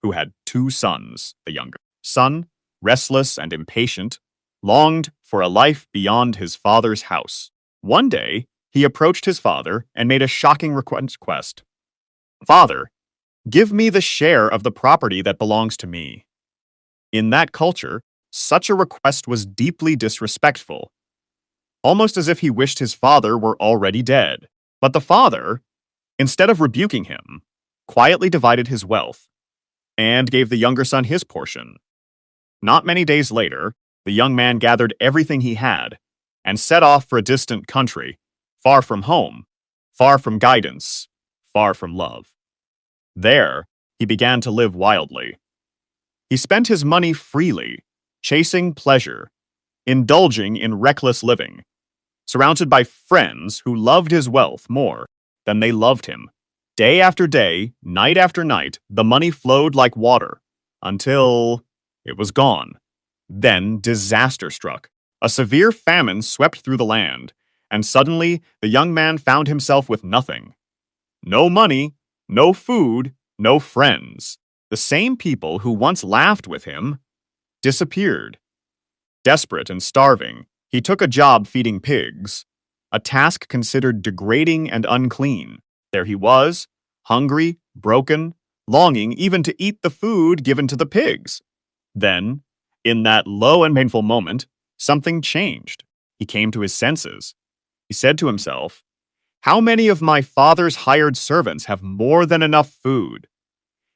who had two sons. The younger son, restless and impatient, longed for a life beyond his father's house. One day, he approached his father and made a shocking request. "Father, give me the share of the property that belongs to me." In that culture, such a request was deeply disrespectful, almost as if he wished his father were already dead. But the father, instead of rebuking him, quietly divided his wealth and gave the younger son his portion. Not many days later, the young man gathered everything he had and set off for a distant country, far from home, far from guidance, far from love. There, he began to live wildly. He spent his money freely, chasing pleasure, indulging in reckless living, surrounded by friends who loved his wealth more than they loved him. Day after day, night after night, the money flowed like water until it was gone. Then disaster struck. A severe famine swept through the land, and suddenly the young man found himself with nothing. No money, no food, no friends. The same people who once laughed with him disappeared. Desperate and starving, he took a job feeding pigs, a task considered degrading and unclean. There he was, hungry, broken, longing even to eat the food given to the pigs. Then, in that low and painful moment, something changed. He came to his senses. He said to himself, "How many of my father's hired servants have more than enough food?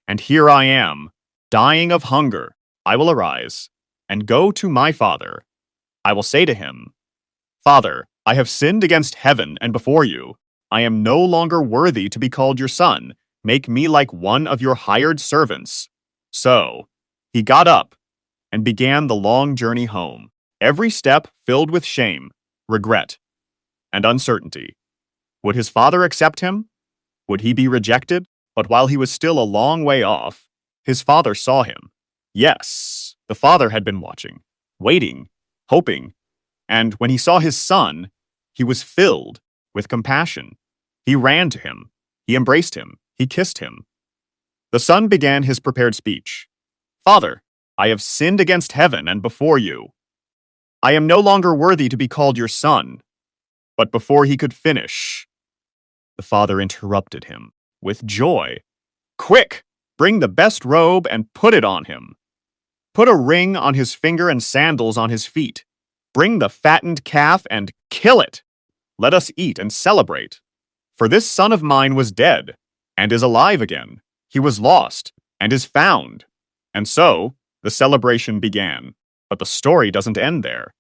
And here I am, dying of hunger. I will arise and go to my father. I will say to him, 'Father, I have sinned against heaven and before you. I am no longer worthy to be called your son. Make me like one of your hired servants.'" So, he got up and began the long journey home, every step filled with shame, regret, and uncertainty. Would his father accept him? Would he be rejected? But while he was still a long way off, his father saw him. Yes, the father had been watching, waiting, hoping, and when he saw his son, he was filled with compassion. He ran to him, he embraced him, he kissed him. The son began his prepared speech. "Father, I have sinned against heaven and before you. I am no longer worthy to be called your son." But before he could finish, the father interrupted him with joy. "Quick, bring the best robe and put it on him. Put a ring on his finger and sandals on his feet. Bring the fattened calf and kill it. Let us eat and celebrate. For this son of mine was dead and is alive again. He was lost and is found." And so, the celebration began. But the story doesn't end there.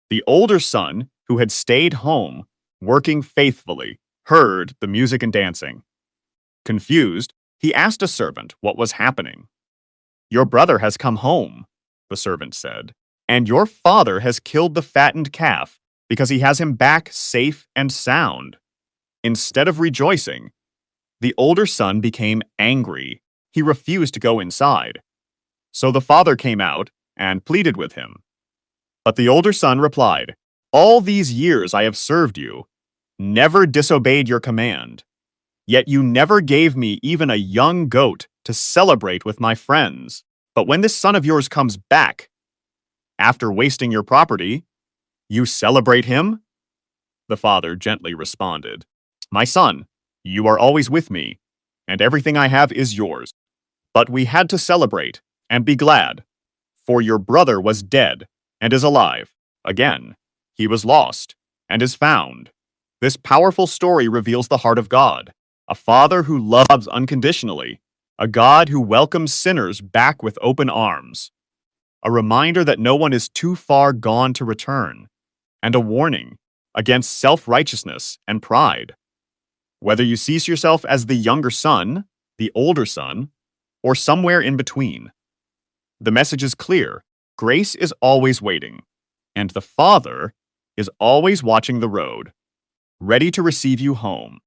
The older son, who had stayed home, working faithfully, heard the music and dancing. Confused, he asked a servant what was happening. "Your brother has come home," the servant said, "and your father has killed the fattened calf because he has him back safe and sound." Instead of rejoicing, the older son became angry. He refused to go inside. So the father came out and pleaded with him. But the older son replied, "All these years I have served you, never disobeyed your command. Yet you never gave me even a young goat to celebrate with my friends. But when this son of yours comes back, after wasting your property, you celebrate him?" The father gently responded, "My son, you are always with me, and everything I have is yours. But we had to celebrate and be glad, for your brother was dead and is alive. Again, he was lost and is found." This powerful story reveals the heart of God, a father who loves unconditionally, a God who welcomes sinners back with open arms, a reminder that no one is too far gone to return, and a warning against self-righteousness and pride. Whether you see yourself as the younger son, the older son, or somewhere in between, the message is clear. Grace is always waiting, and the Father is always watching the road, ready to receive you home.